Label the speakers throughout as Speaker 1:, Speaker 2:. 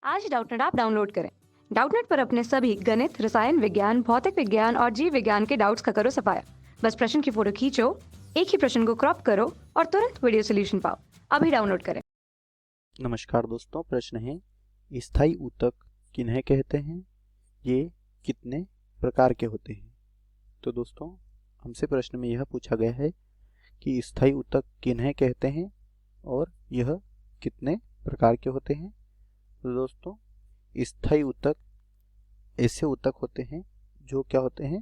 Speaker 1: आज Doubtnut app download करें। Doubtnut पर अपने सभी गणित, रसायन विज्ञान, भौतिक विज्ञान और जीव विज्ञान के डाउट्स का करो सफाया। बस प्रश्न की फोटो खींचो, एक ही प्रश्न को क्रॉप करो और तुरंत वीडियो सोल्यूशन पाओ। अभी डाउनलोड करें।
Speaker 2: नमस्कार दोस्तों, प्रश्न है स्थायी ऊतक किन्हें कहते हैं, ये कितने प्रकार के होते हैं। तो दोस्तों, हमसे प्रश्न में यह पूछा गया है कि स्थायी ऊतक किन्हें कहते हैं और यह कितने प्रकार के होते हैं। तो दोस्तों, स्थायी ऊतक ऐसे ऊतक होते हैं जो क्या होते हैं,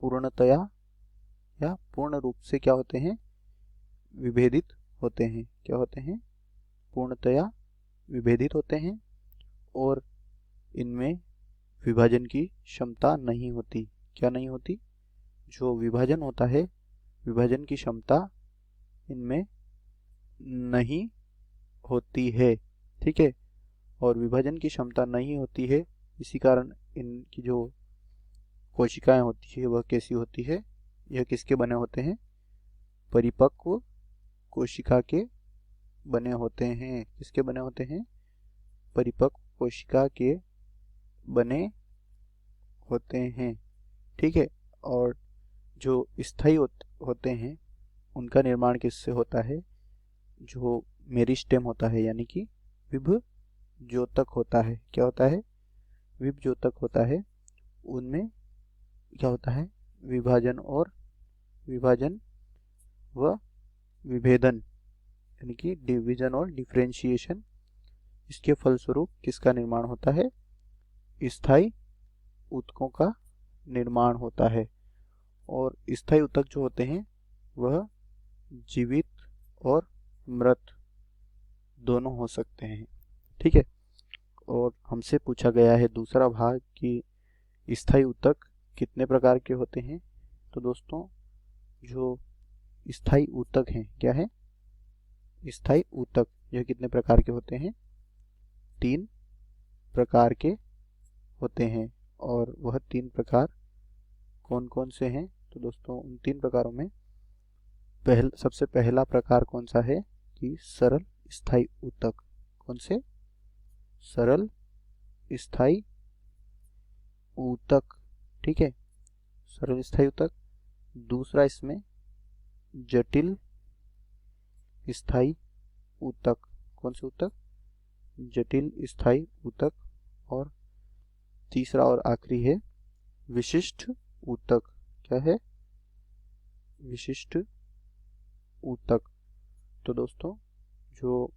Speaker 2: पूर्णतया या पूर्ण रूप से क्या होते हैं, विभेदित होते हैं। क्या होते हैं? पूर्णतया विभेदित होते हैं और इनमें विभाजन की क्षमता नहीं होती। क्या नहीं होती? जो विभाजन होता है, विभाजन की क्षमता इनमें नहीं होती है। ठीक है, और विभाजन की क्षमता नहीं होती है, इसी कारण इनकी जो कोशिकाएं होती है वह कैसी होती है, यह किसके बने होते हैं? परिपक्व कोशिका के बने होते हैं। किसके बने होते हैं? परिपक्व कोशिका के बने होते हैं। ठीक है, और जो स्थायी होते हैं उनका निर्माण किससे होता है? जो मेरिस्टेम होता है, यानी कि विभज्योतक होता है। क्या होता है? विभज्योतक होता है। उनमें क्या होता है? विभाजन व विभेदन, यानी कि डिवीजन और डिफरेंशिएशन, इसके फलस्वरूप किसका निर्माण होता है? स्थायी ऊतकों का निर्माण होता है। और स्थायी ऊतक जो होते हैं वह जीवित और मृत दोनों हो सकते हैं। ठीक है, और हमसे पूछा गया है दूसरा भाग कि स्थायी ऊतक कितने प्रकार के होते हैं। तो दोस्तों, जो स्थायी ऊतक हैं, क्या है? स्थायी ऊतक यह कितने प्रकार के होते हैं? 3 प्रकार के होते हैं। और वह 3 प्रकार कौन कौन से हैं? तो दोस्तों, उन 3 प्रकारों में सबसे पहला प्रकार कौन सा है कि सरल स्थायी ऊतक। कौन से? सरल स्थायी ऊतक। ठीक है, सरल स्थायी ऊतक। दूसरा इसमें जटिल स्थायी ऊतक। कौन से ऊतक? जटिल स्थायी ऊतक। और तीसरा और आखिरी है विशिष्ट ऊतक। क्या है? विशिष्ट ऊतक। तो दोस्तों, जो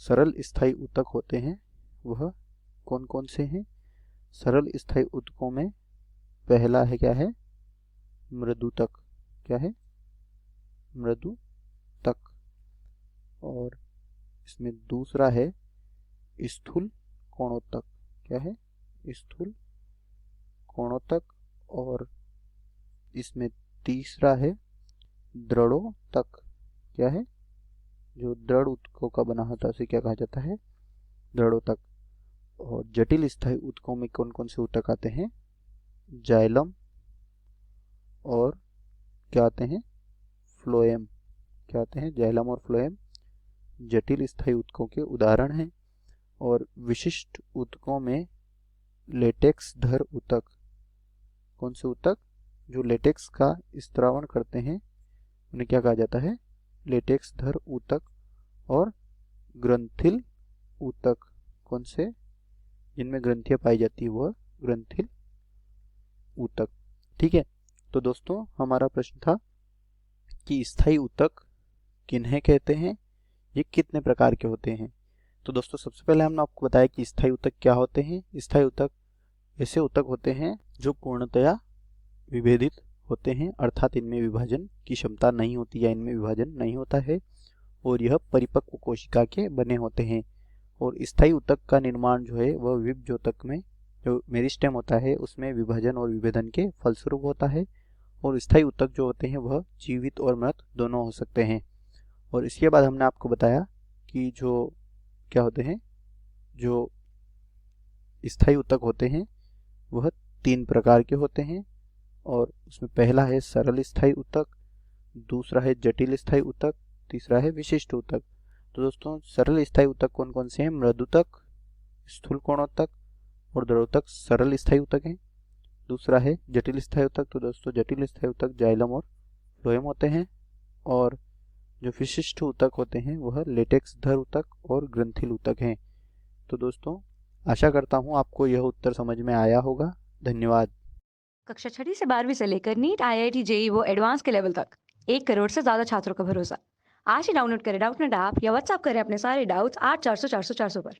Speaker 2: सरल स्थायी ऊतक होते हैं वह कौन कौन से हैं? सरल स्थायी ऊतकों में पहला है, क्या है? मृदुतक। क्या है? मृदुतक। और इसमें दूसरा है स्थूल कोणोतक। क्या है? स्थूल कोणोतक। और इसमें तीसरा है दृढ़ोतक। क्या है? जो दृढ़ ऊतकों का बना होता है उसे क्या कहा जाता है? दृढ़ोतक। और जटिल स्थायी ऊतकों में कौन कौन से ऊतक आते हैं? जाइलम और क्या आते हैं? फ्लोएम। क्या आते हैं? जाइलम और फ्लोएम जटिल स्थायी ऊतकों के उदाहरण हैं। और विशिष्ट ऊतकों में लेटेक्स धर ऊतक। कौन से ऊतक? जो लेटेक्स का स्त्रावण करते हैं उन्हें क्या कहा जाता है? लेटेक्स धर ऊतक। और ग्रंथिल ऊतक। कौन से? जिनमें ग्रंथियां पाई जाती है वह ग्रंथिल ऊतक। ठीक है, तो दोस्तों, हमारा प्रश्न था कि स्थायी ऊतक किन्हें कहते हैं, ये कितने प्रकार के होते हैं। तो दोस्तों, सबसे पहले हमने आपको बताया कि स्थायी ऊतक क्या होते हैं। स्थायी ऊतक ऐसे ऊतक होते हैं जो पूर्णतया विभेदित होते हैं, अर्थात इनमें विभाजन की क्षमता नहीं होती या इनमें विभाजन नहीं होता है, और यह परिपक्व कोशिका के बने होते हैं। और स्थायी ऊतक का निर्माण जो है वह विभज्योतक में, जो मेरिस्टेम होता है, उसमें विभाजन और विभेदन के फलस्वरूप होता है। और स्थायी ऊतक जो होते हैं वह जीवित और मृत दोनों हो सकते हैं। और इसके बाद हमने आपको बताया कि जो क्या होते हैं, जो स्थायी ऊतक होते हैं वह 3 प्रकार के होते हैं। और उसमें पहला है सरल स्थायी ऊतक, दूसरा है जटिल स्थायी ऊतक, तीसरा है विशिष्ट ऊतक। तो दोस्तों, सरल स्थायी ऊतक कौन कौन से हैं? मृदुतक, स्थूल कोणोत्तक और द्रवोत्तक सरल स्थायी ऊतक हैं। दूसरा है जटिल स्थायी ऊतक। तो दोस्तों जटिल स्थायी ऊतक जाइलम और फ्लोएम होते हैं। और जो विशिष्ट ऊतक होते हैं वह लेटेक्स धर ऊतक और ग्रंथिल ऊतक हैं। तो दोस्तों आशा करता हूँ आपको यह उत्तर समझ में आया होगा। धन्यवाद।
Speaker 1: कक्षा 6 से 12वीं से लेकर नीट, IIT, जेई वो एडवांस के लेवल तक 1 करोड़ से ज्यादा छात्रों का भरोसा। आज ही डाउनलोड करें डाउटनेट ऐप या व्हाट्सएप करें अपने सारे डाउट्स 8400 400 400 पर।